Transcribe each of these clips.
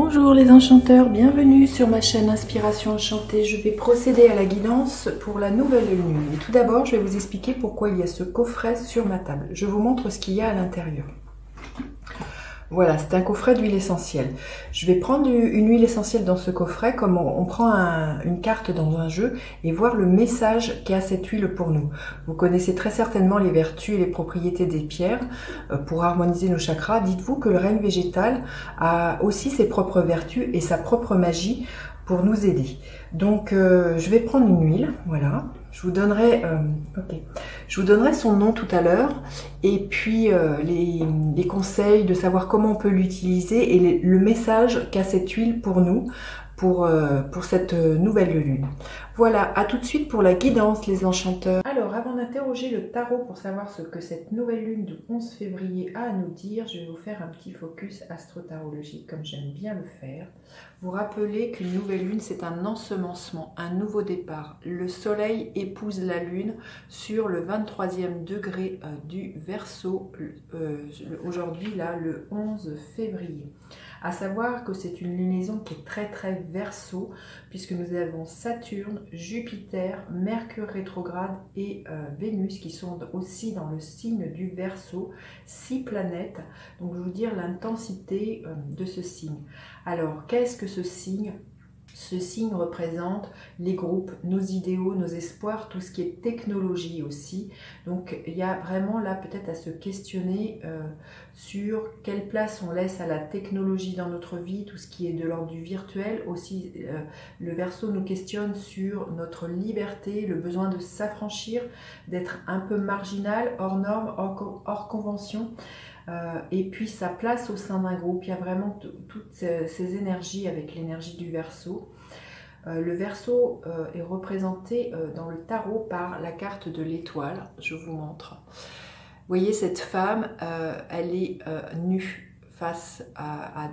Bonjour les enchanteurs, bienvenue sur ma chaîne Inspiration Enchantée. Je vais procéder à la guidance pour la nouvelle lune. Et tout d'abord, je vais vous expliquer pourquoi il y a ce coffret sur ma table. Je vous montre ce qu'il y a à l'intérieur. Voilà, c'est un coffret d'huile essentielle. Je vais prendre une huile essentielle dans ce coffret, comme on prend une carte dans un jeu, et voir le message qu'a cette huile pour nous. Vous connaissez très certainement les vertus et les propriétés des pierres pour harmoniser nos chakras. Dites-vous que le règne végétal a aussi ses propres vertus et sa propre magie pour nous aider. Donc, je vais prendre une huile, voilà. Je vous donnerai son nom tout à l'heure et puis les conseils de savoir comment on peut l'utiliser et le message qu'a cette huile pour nous, pour cette nouvelle lune. Voilà, à tout de suite pour la guidance les enchanteurs. Alors, avant d'interroger le tarot pour savoir ce que cette nouvelle lune du 11 février a à nous dire, je vais vous faire un petit focus astro-tarologique comme j'aime bien le faire. Vous rappelez qu'une nouvelle lune, c'est un ensemencement, un nouveau départ. Le soleil épouse la lune sur le 23e degré du Verseau, aujourd'hui, là, le 11 février. À savoir que c'est une lunaison qui est très Verseau, puisque nous avons Saturne, Jupiter, Mercure rétrograde et Vénus qui sont aussi dans le signe du Verseau, 6 planètes. Donc je vais vous dire l'intensité de ce signe. Alors, qu'est-ce que ce signe? Ce signe représente les groupes, nos idéaux, nos espoirs, tout ce qui est technologie aussi. Donc, il y a vraiment là peut-être à se questionner sur quelle place on laisse à la technologie dans notre vie, tout ce qui est de l'ordre du virtuel. Aussi, le Verseau nous questionne sur notre liberté, le besoin de s'affranchir, d'être un peu marginal, hors norme, hors convention. Et puis sa place au sein d'un groupe, il y a vraiment toutes ces énergies avec l'énergie du Verseau. Le Verseau est représenté dans le tarot par la carte de l'étoile, je vous montre. Vous voyez cette femme, elle est nue face à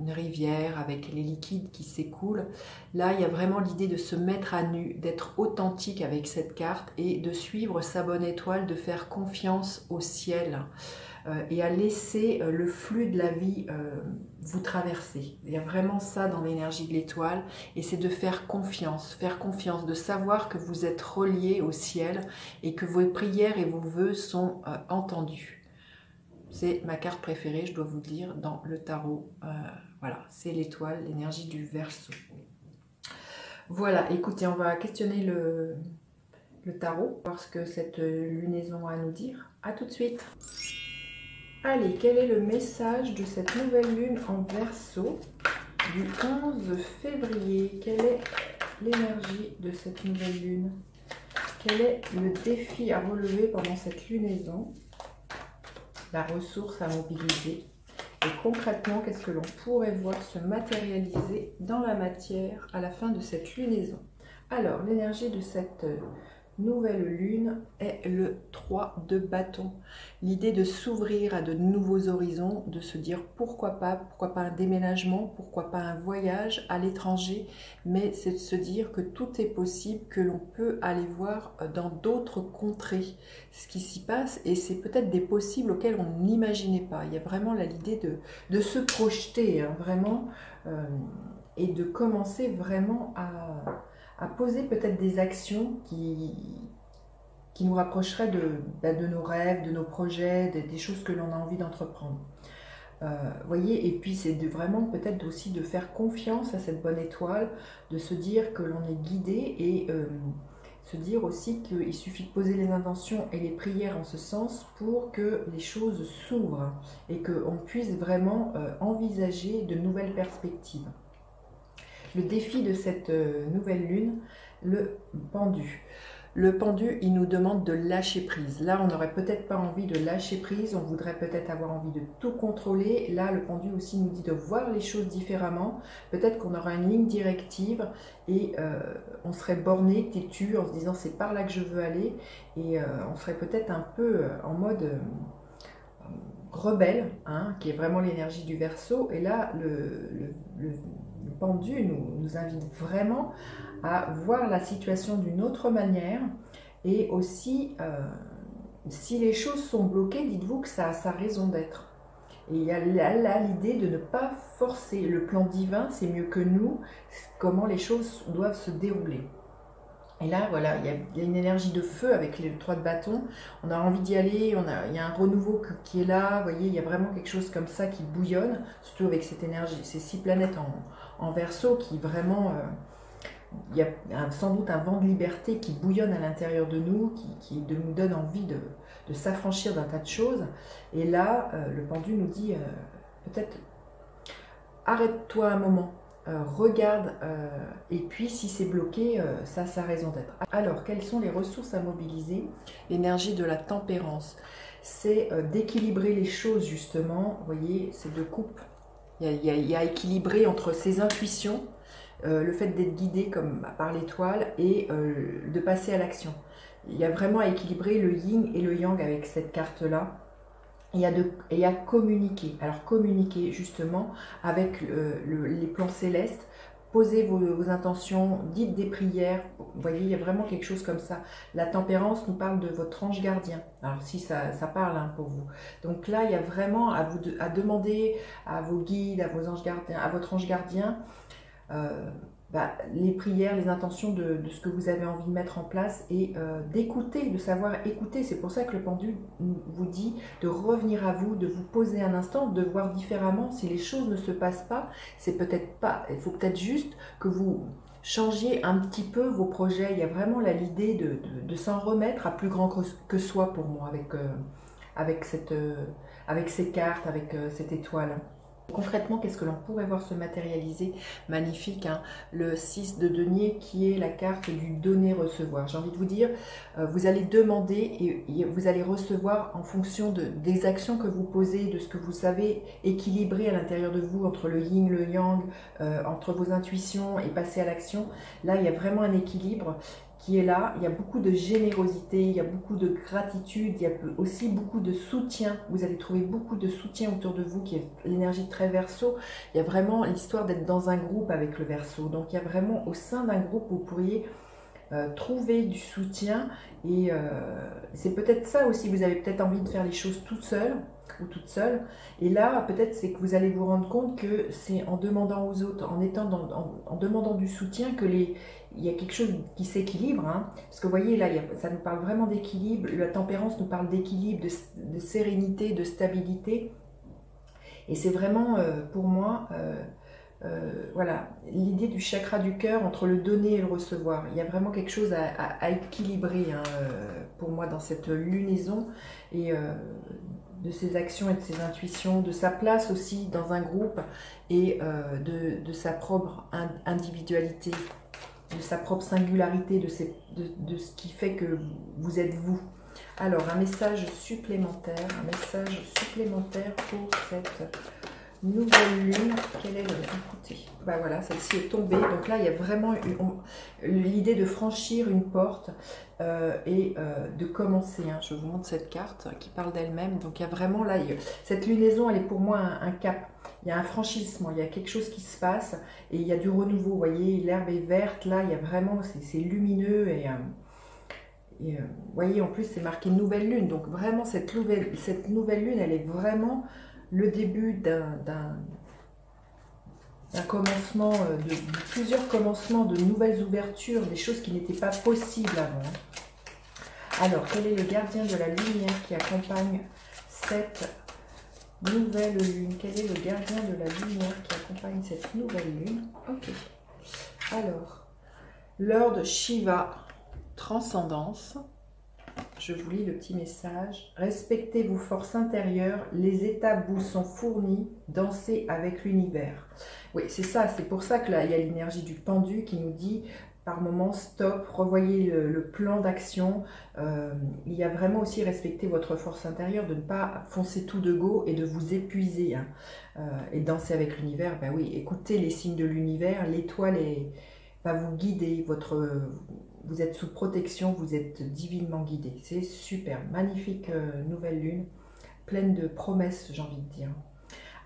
une rivière avec les liquides qui s'écoulent. Là, il y a vraiment l'idée de se mettre à nu, d'être authentique avec cette carte et de suivre sa bonne étoile, de faire confiance au ciel. Et à laisser le flux de la vie vous traverser. Il y a vraiment ça dans l'énergie de l'étoile et c'est de faire confiance, de savoir que vous êtes relié au ciel et que vos prières et vos vœux sont entendus. C'est ma carte préférée, je dois vous le dire, dans le tarot. Voilà, c'est l'étoile, l'énergie du Verseau. Voilà, écoutez, on va questionner le tarot, parce que cette lunaison a à nous dire. À tout de suite. Allez, quel est le message de cette nouvelle lune en Verseau du 11 février? Quelle est l'énergie de cette nouvelle lune? Quel est le défi à relever pendant cette lunaison? La ressource à mobiliser? Et concrètement, qu'est-ce que l'on pourrait voir se matérialiser dans la matière à la fin de cette lunaison? Alors, l'énergie de cette nouvelle lune est le 3 de bâton. L'idée de s'ouvrir à de nouveaux horizons, de se dire pourquoi pas un déménagement, pourquoi pas un voyage à l'étranger, mais c'est de se dire que tout est possible, que l'on peut aller voir dans d'autres contrées ce qui s'y passe et c'est peut-être des possibles auxquels on n'imaginait pas. Il y a vraiment l'idée de se projeter hein, vraiment et de commencer vraiment à poser peut-être des actions qui nous rapprocheraient de nos rêves, de nos projets, des choses que l'on a envie d'entreprendre. Voyez, et puis c'est vraiment peut-être aussi de faire confiance à cette bonne étoile, de se dire que l'on est guidé et se dire aussi qu'il suffit de poser les intentions et les prières en ce sens pour que les choses s'ouvrent et qu'on puisse vraiment envisager de nouvelles perspectives. Le défi de cette nouvelle lune, le pendu. Le pendu, il nous demande de lâcher prise. Là, on n'aurait peut-être pas envie de lâcher prise, on voudrait peut-être avoir envie de tout contrôler. Là, le pendu aussi nous dit de voir les choses différemment. Peut-être qu'on aura une ligne directive et on serait borné, têtu, en se disant c'est par là que je veux aller. Et on serait peut-être un peu en mode rebelle, hein, qui est vraiment l'énergie du Verseau. Et là, le pendu nous invite vraiment à voir la situation d'une autre manière et aussi si les choses sont bloquées, dites-vous que ça a sa raison d'être. Et il y a là l'idée de ne pas forcer. Le plan divin, c'est mieux que nous, comment les choses doivent se dérouler. Et là, voilà, il y a une énergie de feu avec les 3 de bâton. On a envie d'y aller, il y a un renouveau qui est là. Vous voyez, il y a vraiment quelque chose comme ça qui bouillonne, surtout avec cette énergie, ces 6 planètes en Verseau qui vraiment... il y a sans doute un vent de liberté qui bouillonne à l'intérieur de nous, qui nous donne envie de s'affranchir d'un tas de choses. Et là, le pendu nous dit, peut-être, arrête-toi un moment. Regarde, et puis si c'est bloqué, ça a sa raison d'être. Alors, quelles sont les ressources à mobiliser? L'énergie de la tempérance, c'est d'équilibrer les choses justement. Vous voyez, c'est de coupe. Il y a équilibré entre ses intuitions, le fait d'être guidé comme par l'étoile et de passer à l'action. Il y a vraiment à équilibrer le yin et le yang avec cette carte-là. Et à communiquer. Alors communiquer justement avec les plans célestes, posez vos intentions, dites des prières. Vous voyez, il y a vraiment quelque chose comme ça. La tempérance nous parle de votre ange gardien. Alors si ça parle hein, pour vous. Donc là, il y a vraiment à demander à vos guides, à vos anges gardiens, à votre ange gardien, les prières, les intentions de ce que vous avez envie de mettre en place et d'écouter, de savoir écouter. C'est pour ça que le pendule vous dit de revenir à vous, de vous poser un instant, de voir différemment. Si les choses ne se passent pas, c'est peut-être pas, il faut peut-être juste que vous changiez un petit peu vos projets. Il y a vraiment là l'idée de s'en remettre à plus grand que soi pour moi avec ces cartes, avec cette étoile. Concrètement, qu'est-ce que l'on pourrait voir se matérialiser? Magnifique, hein, le 6 de denier qui est la carte du donner-recevoir. J'ai envie de vous dire, vous allez demander et vous allez recevoir en fonction des actions que vous posez, de ce que vous savez équilibrer à l'intérieur de vous entre le yin, le yang, entre vos intuitions et passer à l'action. Là, il y a vraiment un équilibre qui est là, il y a beaucoup de générosité, il y a beaucoup de gratitude, il y a aussi beaucoup de soutien. Vous allez trouver beaucoup de soutien autour de vous, qui est l'énergie très Verseau. Il y a vraiment l'histoire d'être dans un groupe avec le Verseau. Donc il y a vraiment au sein d'un groupe, vous pourriez trouver du soutien. Et c'est peut-être ça aussi, vous avez peut-être envie de faire les choses toute seule ou toute seule. Et là, peut-être c'est que vous allez vous rendre compte que c'est en demandant aux autres, en demandant du soutien que il y a quelque chose qui s'équilibre, hein. Parce que vous voyez, là, ça nous parle vraiment d'équilibre. La tempérance nous parle d'équilibre, de sérénité, de stabilité. Et c'est vraiment, pour moi, voilà, l'idée du chakra du cœur entre le donner et le recevoir. Il y a vraiment quelque chose à équilibrer hein, pour moi dans cette lunaison. Et de ses actions et de ses intuitions, de sa place aussi dans un groupe et de sa propre individualité, de sa propre singularité, de ce qui fait que vous êtes vous. Alors, un message supplémentaire pour cette nouvelle lune. Quelle est écoutez, bah voilà, celle-ci est tombée. Donc là, il y a vraiment l'idée de franchir une porte et de commencer. Hein. Je vous montre cette carte qui parle d'elle-même. Donc il y a vraiment là, cette lunaison, elle est pour moi un cap. Il y a un franchissement, il y a quelque chose qui se passe et il y a du renouveau. Vous voyez, l'herbe est verte. Là, il y a vraiment, c'est lumineux et vous voyez, en plus, c'est marqué nouvelle lune. Donc vraiment, cette nouvelle lune, elle est vraiment le début d'un commencement, de plusieurs commencements, de nouvelles ouvertures, des choses qui n'étaient pas possibles avant. Alors, quel est le gardien de la lumière qui accompagne cette nouvelle lune? Quel est le gardien de la lumière qui accompagne cette nouvelle lune? Ok. Alors, Lord Shiva, transcendance. Je vous lis le petit message. Respectez vos forces intérieures, les étapes vous sont fournies, dansez avec l'univers. Oui, c'est ça, c'est pour ça que là, il y a l'énergie du pendu qui nous dit par moment stop, revoyez le plan d'action. Il y a vraiment aussi respecter votre force intérieure, de ne pas foncer tout de go et de vous épuiser. Hein. Et danser avec l'univers, ben oui, écoutez les signes de l'univers, l'étoile va vous guider, vous êtes sous protection, vous êtes divinement guidé. C'est super, magnifique nouvelle lune, pleine de promesses, j'ai envie de dire.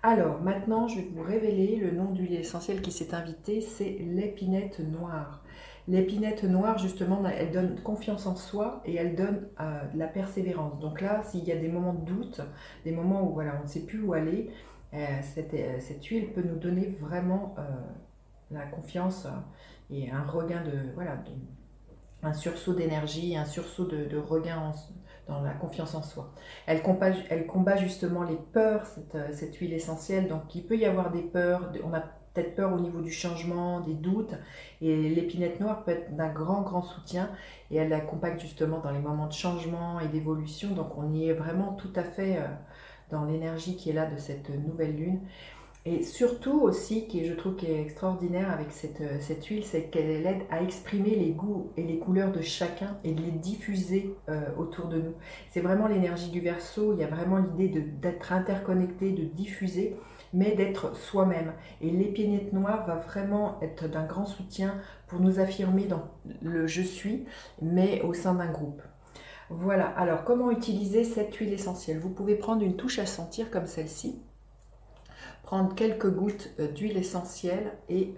Alors, maintenant, je vais vous révéler le nom d'huile essentielle qui s'est invité, c'est l'épinette noire. L'épinette noire, justement, elle donne confiance en soi et elle donne de la persévérance. Donc là, s'il y a des moments de doute, des moments où voilà, on ne sait plus où aller, cette huile peut nous donner vraiment la confiance et un regain un sursaut d'énergie, un sursaut de regain dans la confiance en soi. Elle combat justement les peurs, cette huile essentielle. Donc il peut y avoir des peurs, on a peut-être peur au niveau du changement, des doutes, et l'épinette noire peut être d'un grand soutien, et elle accompagne justement dans les moments de changement et d'évolution. Donc on y est vraiment tout à fait dans l'énergie qui est là de cette nouvelle lune. Et surtout aussi, je trouve qui est extraordinaire avec cette huile, c'est qu'elle aide à exprimer les goûts et les couleurs de chacun et de les diffuser autour de nous. C'est vraiment l'énergie du Verseau, il y a vraiment l'idée d'être interconnecté, de diffuser, mais d'être soi-même. Et l'épinette noire va vraiment être d'un grand soutien pour nous affirmer dans le « je suis », mais au sein d'un groupe. Voilà, alors comment utiliser cette huile essentielle? Vous pouvez prendre une touche à sentir comme celle-ci, prendre quelques gouttes d'huile essentielle et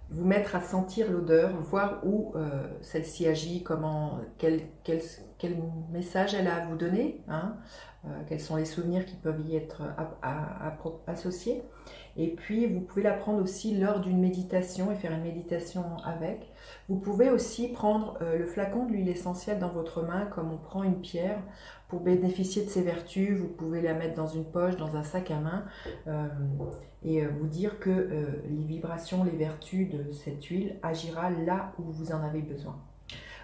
vous mettre à sentir l'odeur, voir où celle-ci agit, quel message elle a à vous donner, hein, quels sont les souvenirs qui peuvent y être associés. Et puis vous pouvez la prendre aussi lors d'une méditation et faire une méditation avec. Vous pouvez aussi prendre le flacon de l'huile essentielle dans votre main comme on prend une pierre pour bénéficier de ses vertus. Vous pouvez la mettre dans une poche, dans un sac à main et vous dire que les vibrations, les vertus de cette huile agira là où vous en avez besoin.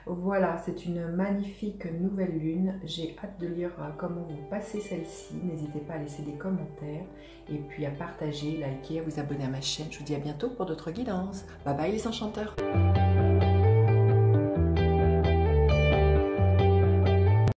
Voilà, c'est une magnifique nouvelle lune. J'ai hâte de lire comment vous passez celle-ci. N'hésitez pas à laisser des commentaires et puis à partager, liker, à vous abonner à ma chaîne. Je vous dis à bientôt pour d'autres guidances. Bye bye les enchanteurs!